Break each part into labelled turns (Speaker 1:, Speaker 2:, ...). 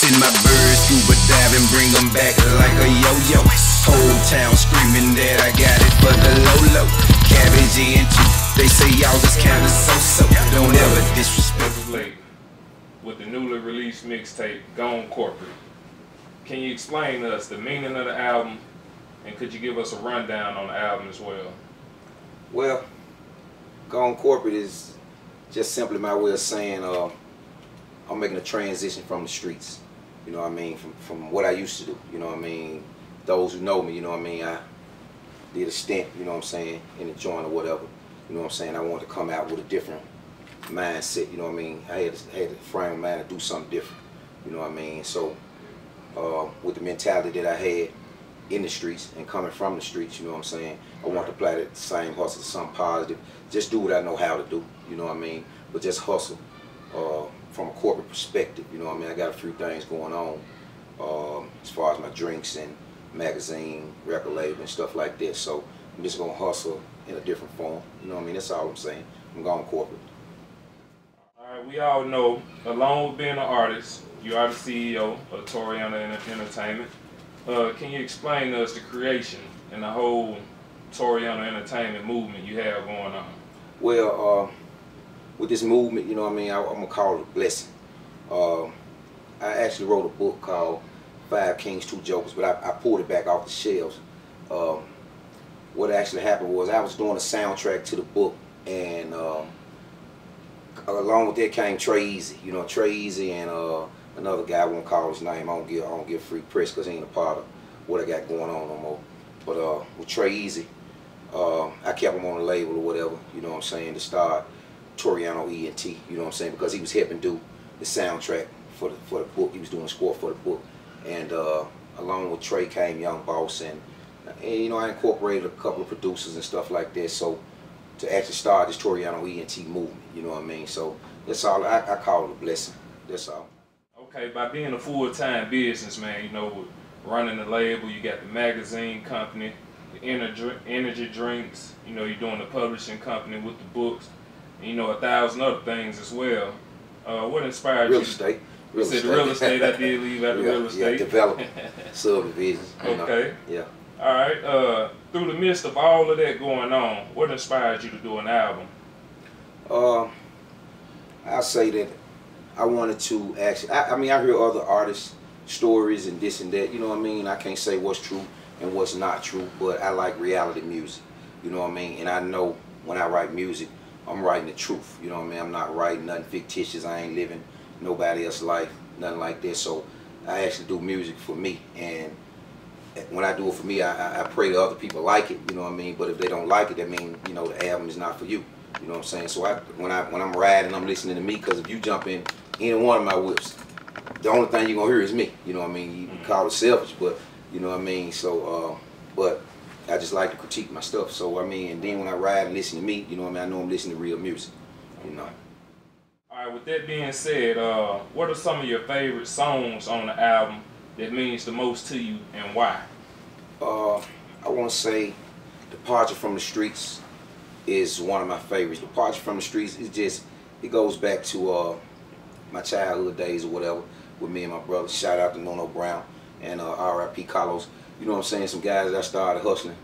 Speaker 1: Send my birds scuba diving, bring them back like a yo-yo. Whole town screaming that I got it for the low-low. Cabbage and cheese, they say y'all just kinda so-so. Don't ever disrespect.
Speaker 2: With the newly released mixtape, Gone Corporate. Can you explain to us the meaning of the album, and could you give us a rundown on the album as well?
Speaker 3: Well, Gone Corporate is just simply my way of saying I'm making a transition from the streets, you know what I mean, from what I used to do, you know what I mean. Those who know me, you know what I mean, I did a stint, you know what I'm saying, in the joint or whatever, you know what I'm saying. I wanted to come out with a different mindset, you know what I mean. I had a frame of mind to do something different, you know what I mean. So with the mentality that I had in the streets and coming from the streets, you know what I'm saying, I want to apply that same hustle to something positive. Just do what I know how to do, you know what I mean, but just hustle from a corporate perspective, you know what I mean. I got a few things going on as far as my drinks and magazine, record label and stuff like that, so I'm just gonna hustle in a different form, you know what I mean. That's all I'm saying. I'm going corporate.
Speaker 2: Alright, we all know, along with being an artist, you are the CEO of Toriano Entertainment. Can you explain to us the creation and the whole Toriano Entertainment movement you have going on?
Speaker 3: Well, with this movement, you know what I mean, I'm gonna call it a blessing. I actually wrote a book called 5 Kings, 2 Jokers, but I pulled it back off the shelves. What actually happened was I was doing a soundtrack to the book, and along with that came Trey Easy. You know, Trey Easy and another guy, I won't call his name. I don't give free press because he ain't a part of what I got going on no more. But with Trey Easy, I kept him on the label or whatever, you know what I'm saying, to start Toriano ENT, you know what I'm saying, because he was helping do the soundtrack for the book. He was doing the score for the book. And along with Trey came Young Boss, and you know, I incorporated a couple of producers and stuff like that, so to actually start this Toriano ENT movement, you know what I mean. So that's all. I call it a blessing. That's all.
Speaker 2: Okay, by being a full-time businessman, you know, with running the label, you got the magazine company, the energy drinks, you know, you're doing the publishing company with the books, and, you know, 1,000 other things as well. What inspired
Speaker 3: real
Speaker 2: you?
Speaker 3: Estate.
Speaker 2: You said real estate. I did leave out the real estate.
Speaker 3: Yeah, development, subdivisions.
Speaker 2: Okay.
Speaker 3: Yeah.
Speaker 2: All right. Through the midst of all of that going on, what inspired you to do an album?
Speaker 3: I'll say that I wanted to actually. I mean, I hear other artists' stories and this and that. You know what I mean. I can't say what's true and what's not true, but I like reality music. You know what I mean. And I know when I write music, I'm writing the truth. You know what I mean. I'm not writing nothing fictitious. I ain't living nobody else's life, nothing like that. So I actually do music for me, and when I do it for me, I pray that other people like it, you know what I mean. But if they don't like it, that means, you know, the album is not for you, you know what I'm saying. So when I'm riding, I'm listening to me, because if you jump in any one of my whips, the only thing you're gonna hear is me, you know what I mean. You can call it selfish, but you know what I mean. So but I just like to critique my stuff. So I mean, and then when I ride and listen to me, you know what I mean, I know I'm listening to real music, you know.
Speaker 2: All right, with that being said, what are some of your favorite songs on the album that means the most to you, and why?
Speaker 3: I want to say Departure from the Streets is one of my favorites. Departure from the Streets is just, it goes back to my childhood days or whatever with me and my brother. Shout out to Nono Brown and R.I.P. Carlos. You know what I'm saying, some guys that I started hustling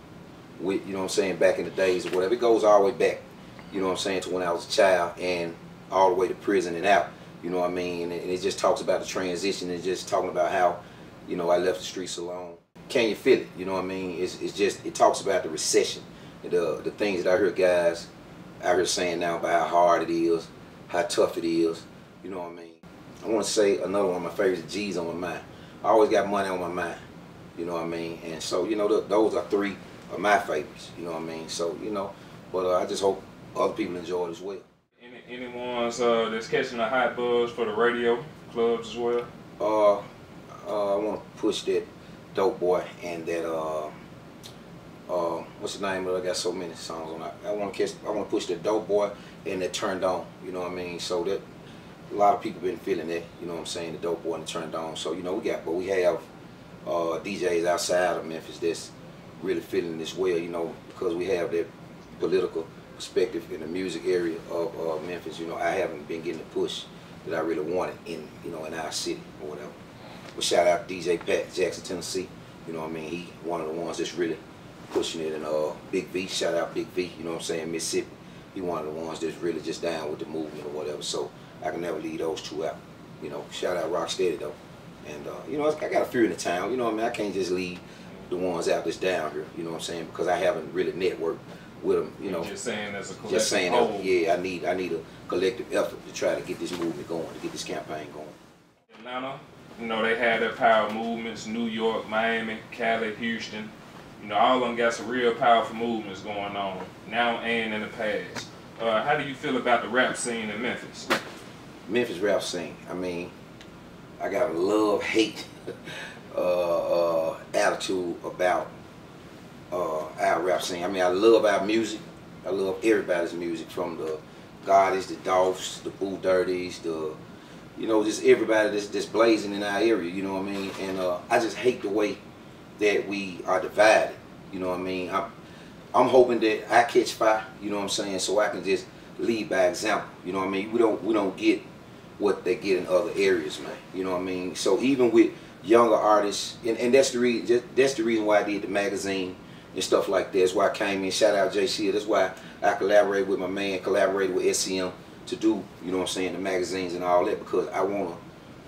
Speaker 3: with, you know what I'm saying, back in the days or whatever. It goes all the way back, you know what I'm saying, to when I was a child and all the way to prison and out, you know what I mean. And it just talks about the transition. It's just talking about how, you know, I left the streets alone. Can you feel it? You know what I mean? It's just, it talks about the recession, the things that I hear guys out here saying now about how hard it is, how tough it is, you know what I mean. I want to say another one of my favorites is G's on my mind. I always got money on my mind, you know what I mean. And so, you know, those are 3 of my favorites, you know what I mean. So, you know, but I just hope other people enjoy it as well.
Speaker 2: Any ones that's catching a hot buzz for the radio clubs as well?
Speaker 3: I want to push that Dope Boy and that what's the name of it? I got so many songs on that. I want to push that Dope Boy and that Turned On, you know what I mean. So that a lot of people been feeling that, you know what I'm saying, the Dope Boy and the Turned On. So you know we have DJs outside of Memphis that's really feeling this well, you know, because we have that political perspective in the music area of Memphis. You know, I haven't been getting the push that I really wanted in, you know, in our city or whatever. But shout out to DJ Pat, Jackson, Tennessee. You know what I mean? He one of the ones that's really pushing it. And Big V, shout out Big V, you know what I'm saying, Mississippi. He one of the ones that's really just down with the movement or whatever. So I can never leave those two out. You know, shout out Rocksteady though. And you know, I got a few in the town, you know what I mean? I can't just leave the ones out that's down here, you know what I'm saying? Because I haven't really networked with them, you know.
Speaker 2: Just saying as a collective
Speaker 3: just saying
Speaker 2: whole.
Speaker 3: yeah, I need a collective effort to try to get this movement going, to get this campaign going.
Speaker 2: Atlanta, you know, they had their power movements, New York, Miami, Cali, Houston. You know, all of them got some real powerful movements going on now and in the past. How do you feel about the rap scene in Memphis?
Speaker 3: Memphis rap scene, I mean, I got a love-hate attitude about our rap scene. I mean, I love our music. I love everybody's music, from the Gottis, the Dolphs, the Boo Dirties, the, you know, just everybody that's blazing in our area, you know what I mean? And I just hate the way that we are divided, you know what I mean? I'm hoping that I catch fire, you know what I'm saying, so I can just lead by example, you know what I mean? We don't get what they get in other areas, man, you know what I mean? So even with younger artists, and that's the reason why I did the magazine and stuff like that. That's why I came in. Shout out JC. That's why I collaborated with my man, collaborated with SCM to do, you know what I'm saying, the magazines and all that, because I want to,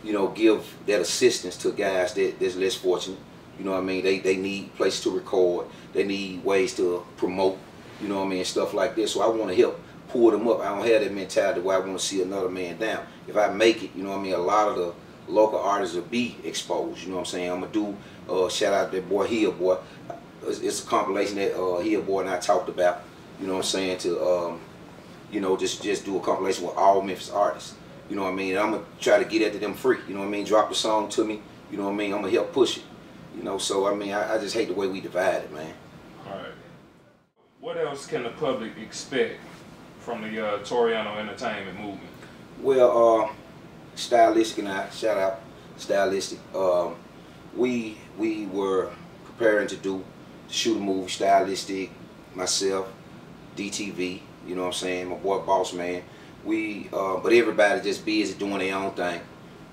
Speaker 3: you know, give that assistance to guys that's less fortunate. You know what I mean? They need places to record. They need ways to promote, you know what I mean, stuff like this. So I want to help pull them up. I don't have that mentality where I want to see another man down. If I make it, you know what I mean, a lot of the local artists will be exposed, you know what I'm saying? I'm going to do, shout out that boy Hill Boy. It's a compilation that Hill Boy and I talked about, you know what I'm saying, to, you know, just do a compilation with all Memphis artists, you know what I mean? And I'm going to try to get it to them free, you know what I mean? Drop the song to me, you know what I mean? I'm going to help push it, you know? So, I mean, I just hate the way we divide it, man.
Speaker 2: All right. What else can the public expect from the Toriano entertainment movement?
Speaker 3: Well, Stylistic and I, shout out Stylistic, we were preparing to shoot a movie. Stylistic, myself, DTV, you know what I'm saying, my boy Boss Man. But everybody just busy doing their own thing,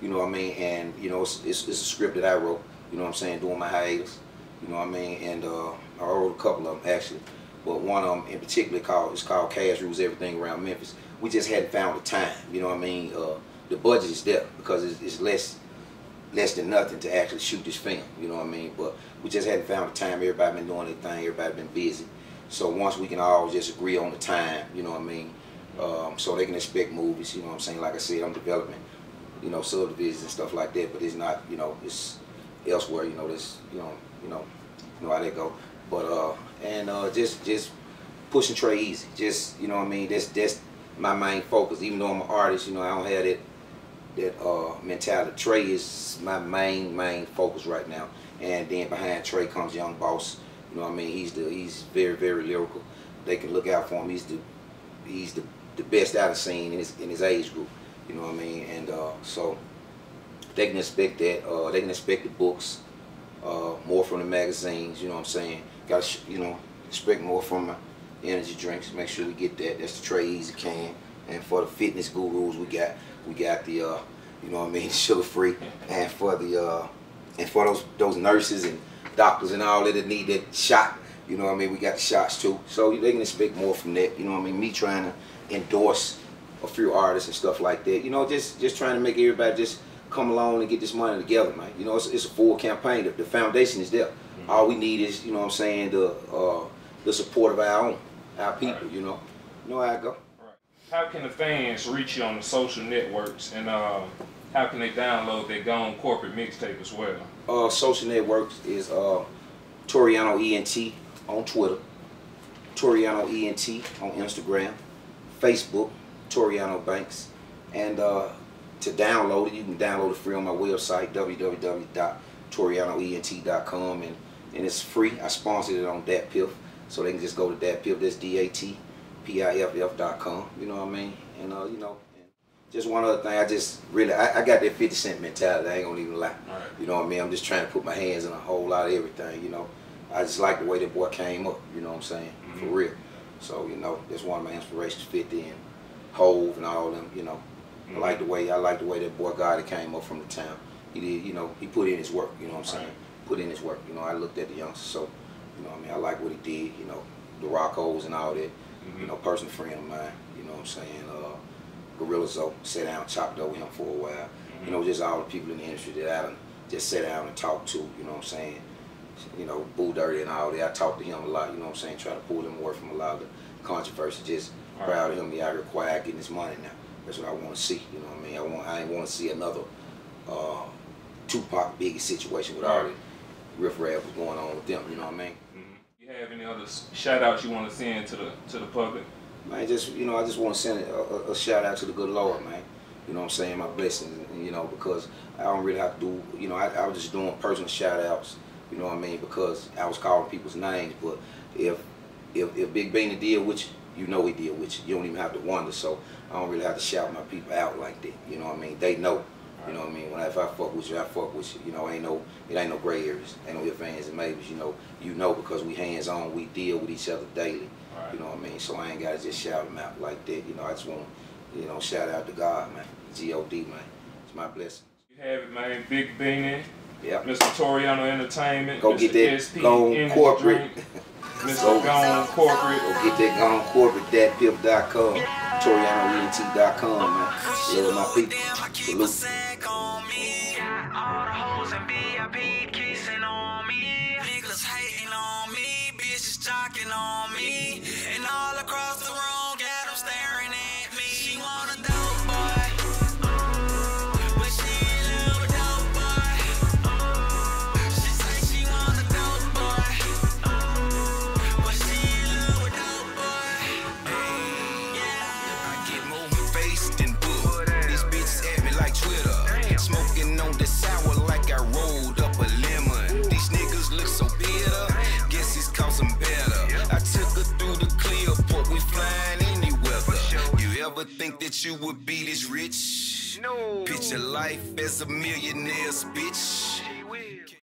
Speaker 3: you know what I mean, and you know, it's a script that I wrote, you know what I'm saying, doing my hiatus, you know what I mean, and I wrote a couple of them actually, but one of them in particular is called Cash Rules Everything Around Memphis. We just hadn't found the time, you know what I mean. The budget is there because it's less than nothing to actually shoot this film, you know what I mean, but we just hadn't found the time. Everybody been doing their thing, everybody been busy. So once we can all just agree on the time, you know what I mean, so they can expect movies, you know what I'm saying. Like I said, I'm developing, you know, subdivisions and stuff like that, but it's not, you know, it's elsewhere, you know, this, you know how they go. But just pushing Trey easy, just, you know what I mean, that's my main focus. Even though I'm an artist, you know, I don't have that mentality. Trey is my main focus right now, and then behind Trey comes Young Boss. You know what I mean? He's very lyrical. They can look out for him. He's the best out of scene in his age group. You know what I mean? And so they can expect that. They can expect the books, more from the magazines. You know what I'm saying? Got to, you know, expect more from my energy drinks. Make sure we get that. That's the Trey Easy can. And for the fitness gurus, we got the you know what I mean, sugar free, and for the and for those nurses and doctors and all that need that shot, you know what I mean, we got the shots too. So they can expect more from that, you know what I mean. Me trying to endorse a few artists and stuff like that, you know, just trying to make everybody just come along and get this money together, man. You know, it's a full campaign. The foundation is there. All we need is, you know what I'm saying, the support of our people, you know how I go.
Speaker 2: How can the fans reach you on the social networks, and how can they download their Gone Corporate mixtape as well?
Speaker 3: Social networks is Toriano ENT on Twitter, Toriano ENT on Instagram, Facebook, Toriano Banks, and to download it, you can download it free on my website, www.torianoent.com, and it's free. I sponsored it on DatPiff, so they can just go to DatPiff, that's DATPIFF.com, you know what I mean? And you know, and just one other thing, I got that 50 Cent mentality, I ain't gonna even lie.
Speaker 2: Right.
Speaker 3: You know what I mean? I'm just trying to put my hands in a whole lot of everything, you know. I just like the way that boy came up, you know what I'm saying? For real. So, you know, that's one of my inspirations, 50 and Hove and all them, you know. I like the way that boy Gotti came up from the town. he did, you know, he put in his work, you know what I'm saying? Put in his work, you know, I looked at the youngster, so, you know what I mean, I like what he did, you know, the Roccos and all that, you know, personal friend of mine, you know what I'm saying? Gorilla Zoe, sat down, chopped over him for a while, you know, just all the people in the industry that I done just sat down and talked to, you know what I'm saying? You know, Boo Dirty and all that, I talked to him a lot, you know what I'm saying? Try to pull him away from a lot of the controversy, just proud of him, he out here quiet getting his money now. That's what I want to see, you know what I mean? I ain't want to see another Tupac Biggie situation with all the riff-raff was going on with them, you know what I mean?
Speaker 2: You have any other shout-outs you want to send to the public?
Speaker 3: Man, just, you know, I just want to send a shout-out to the good Lord, man. You know what I'm saying? My blessings, you know, because I don't really have to do, you know, I was just doing personal shout-outs, you know what I mean, because I was calling people's names, but if Big Beanie did with you, you know he did with you. You don't even have to wonder, so I don't really have to shout my people out like that, you know what I mean? They know. You know what I mean? If I fuck with you, I fuck with you. You know, it ain't no gray areas. Ain't no ifs, ands, and maybes. You know because we hands on, we deal with each other daily. You know what I mean? So I ain't gotta just shout them out like that. You know, I just want to, you know, shout out to God, man. G-O-D, man. It's my blessing.
Speaker 2: You have it, man. Big Beanie.
Speaker 3: Yep.
Speaker 2: Mr. Toriano Entertainment.
Speaker 3: Go
Speaker 2: Mr.
Speaker 3: get that
Speaker 2: SP
Speaker 3: Gone Corporate.
Speaker 2: Mr. Gone Corporate.
Speaker 3: Go get that Gone Corporate, thatpip.com, TorianoENT.com, man. Love my people. Salute.
Speaker 1: All the hoes and VIP kissing on me. Niggas hating on me, bitches jocking on me. And all across the room, got them staring at me. She want a dope boy, but she ain't love a dope boy. She say she want a dope boy, but she ain't love a dope boy. Hey, yeah. I get more faced than book. These bitches at me like Twitter. Smoking on the sour like I rolled up a lemon. These niggas look so bitter, guess it's cause I'm better. I took her through the clear port, we flying any weather. You ever think that you would be this rich? No. Picture life as a millionaire's bitch.